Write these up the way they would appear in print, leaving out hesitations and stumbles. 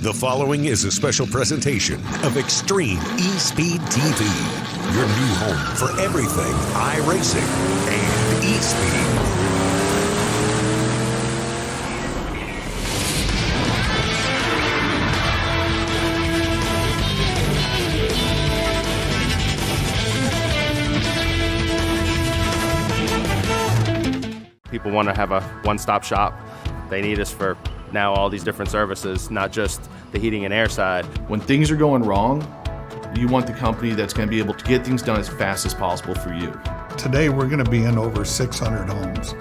The following is a special presentation of Extreme ESpeed TV, your new home for everything iRacing and eSpeed. People want to have a one-stop shop. They need us for now all these different services, not just the heating and air side. When things are going wrong, you want the company that's going to be able to get things done as fast as possible for you. Today we're going to be in over 600 homes.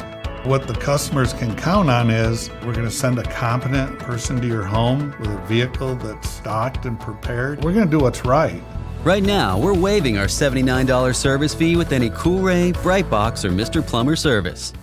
What the customers can count on is we're going to send a competent person to your home with a vehicle that's stocked and prepared. We're going to do what's right. Right now, we're waiving our $79 service fee with any Coolray, Brightbox, or Mr. Plumber service.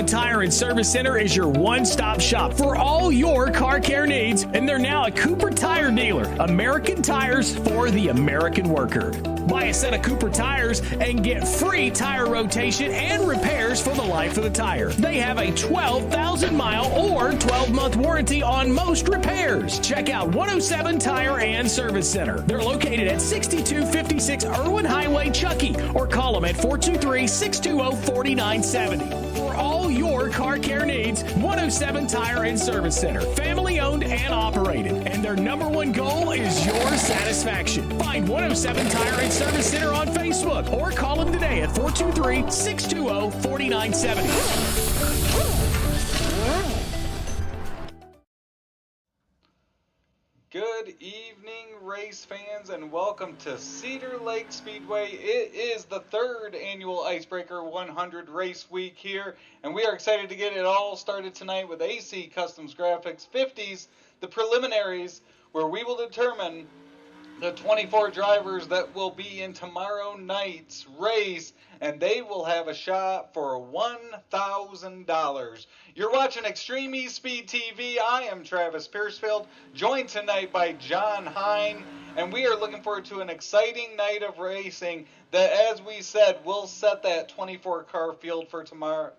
Tire and Service Center is your one-stop shop for all your car care needs, and they're now a Cooper Tire dealer. American tires for the American worker. Buy a set of Cooper tires and get free tire rotation and repairs for the life of the tire. They have a 12,000-mile or 12-month warranty on most repairs. Check out 107 Tire and Service Center. They're located at 6256 Irwin Highway, Chuckey, or call them at 423-620-4970. For all your car care needs, 107 Tire and Service Center. Family owned and operated. And their number one goal is your satisfaction. Find 107 Tire and Service Center on Facebook or call them today at 423-620-4970. Good evening, race fans, and welcome to Cedar Lake Speedway. It is the third annual Icebreaker 100 race week here, and we are excited to get it all started tonight with AC Customs Graphics 50s, the preliminaries, where we will determine the 24 drivers that will be in tomorrow night's race, and they will have a shot for $1,000. You're watching Extreme ESpeed TV. I am Travis Piercefield, joined tonight by John Hine, and we are looking forward to an exciting night of racing that, as we said, will set that 24-car field for tomorrow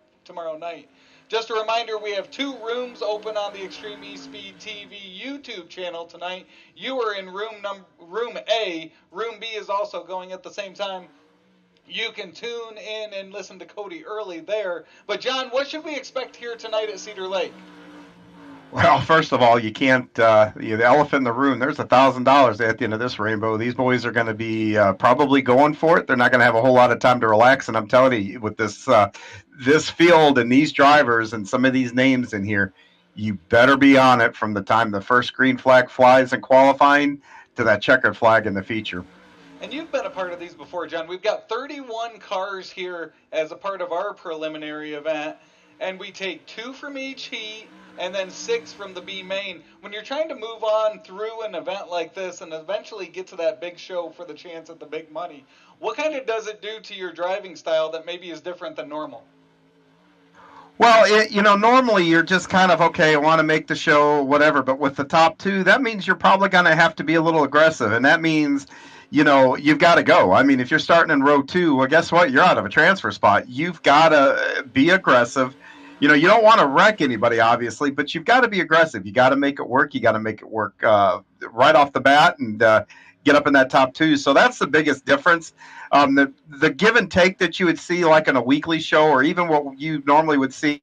night. Just a reminder, we have two rooms open on the Extreme ESpeed TV YouTube channel tonight. You are in room A. Room B is also going at the same time. You can tune in and listen to Cody early there. But, John, what should we expect here tonight at Cedar Lake? Well, first of all, you can't, the elephant in the room, there's $1,000 at the end of this rainbow. These boys are going to be probably going for it. They're not going to have a whole lot of time to relax. And I'm telling you, with this field and these drivers and some of these names in here, you better be on it from the time the first green flag flies in qualifying to that checkered flag in the feature. And you've been a part of these before, John. We've got 31 cars here as a part of our preliminary event. and we take 2 from each heat and then 6 from the B main. When you're trying to move on through an event like this and eventually get to that big show for the chance at the big money, what kind of does it do to your driving style that maybe is different than normal? Well, normally you're just kind of, okay, I want to make the show, whatever. But with the top 2, that means you're probably going to have to be a little aggressive. And that means, you've got to go. I mean, if you're starting in row 2, well, guess what? You're out of a transfer spot. You've got to be aggressive. You don't want to wreck anybody, obviously, but you've got to be aggressive. You got to make it work. You got to make it work right off the bat and get up in that top 2. So that's the biggest difference. The give and take that you would see like in a weekly show, or even what you normally would see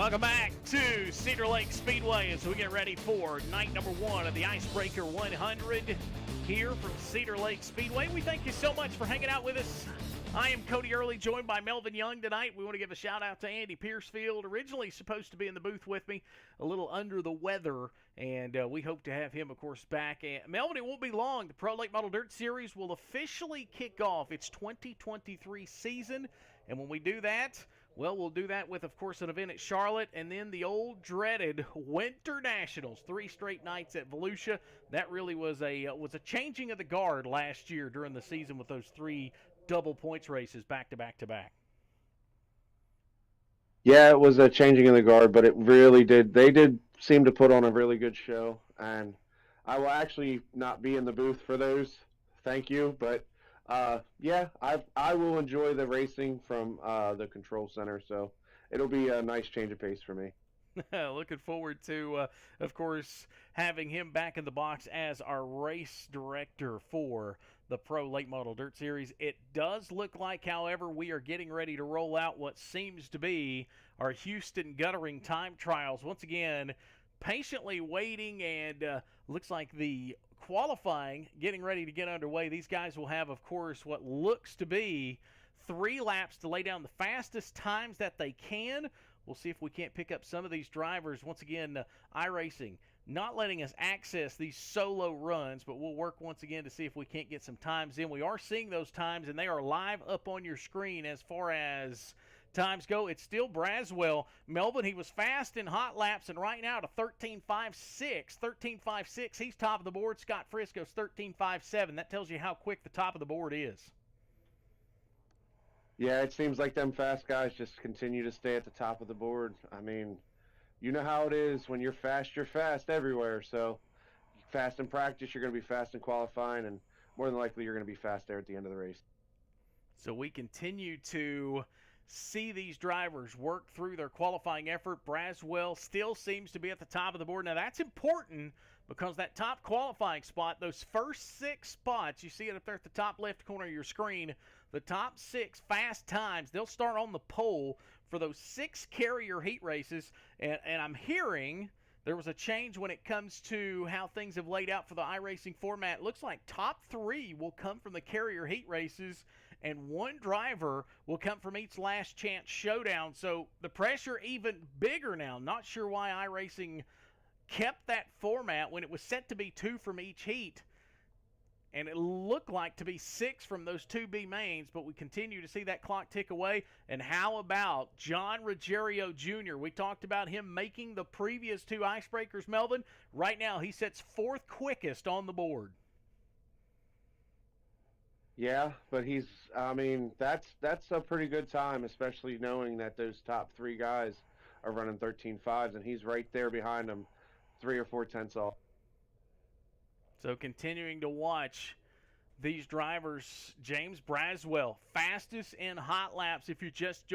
Welcome back to Cedar Lake Speedway as we get ready for night number 1 of the Icebreaker 100 here from Cedar Lake Speedway. We thank you so much for hanging out with us. I am Cody Early, joined by Melvin Young tonight. We want to give a shout-out to Andy Piercefield, originally supposed to be in the booth with me, a little under the weather, and we hope to have him, of course, back. And Melvin, it won't be long. The Pro Late Model Dirt Series will officially kick off its 2023 season, and when we do that, well, we'll do that with, of course, an event at Charlotte, and then the old dreaded Winter Nationals, 3 straight nights at Volusia. That really was a changing of the guard last year during the season with those 3 double points races back to back to back. Yeah, it was a changing of the guard, but it really did. They did seem to put on a really good show, and I will actually not be in the booth for those. Thank you, but yeah, I will enjoy the racing from the control center, so it'll be a nice change of pace for me. Looking forward to, of course, having him back in the box as our race director for the Pro Late Model Dirt Series. It does look like, however, we are getting ready to roll out what seems to be our Houston guttering time trials. Once again, patiently waiting, and looks like the qualifying getting ready to get underway. These guys will have, of course, what looks to be 3 laps to lay down the fastest times that they can. We'll see if we can't pick up some of these drivers. Once again, iRacing not letting us access these solo runs, but we'll work once again to see if we can't get some times in. We are seeing those times, and they are live up on your screen as far as times go. It's still Braswell. Melvin, he was fast in hot laps, and right now to 13.56. 13.56, he's top of the board. Scott Frisco's 13.57. That tells you how quick the top of the board is. Yeah, it seems like them fast guys just continue to stay at the top of the board. I mean, you know how it is. When you're fast everywhere. So fast in practice, you're going to be fast in qualifying, and more than likely you're going to be fast there at the end of the race. So we continue to see these drivers work through their qualifying effort. Braswell still seems to be at the top of the board. Now, that's important because that top qualifying spot, those first 6 spots, you see it up there at the top left corner of your screen, the top 6 fast times, they'll start on the pole for those 6 carrier heat races. And I'm hearing there was a change when it comes to how things have laid out for the iRacing format. It looks like top 3 will come from the carrier heat races, and 1 driver will come from each last chance showdown. So the pressure even bigger now. Not sure why iRacing kept that format when it was set to be 2 from each heat, and it looked like to be 6 from those 2B mains, but we continue to see that clock tick away. And how about John Ruggiero Jr.? We talked about him making the previous 2 icebreakers, Melvin. Right now he sits 4th quickest on the board. Yeah, but that's a pretty good time, especially knowing that those top 3 guys are running 13.5s, and he's right there behind them, 3 or 4 tenths off. So continuing to watch these drivers, James Braswell, fastest in hot laps if you just joined.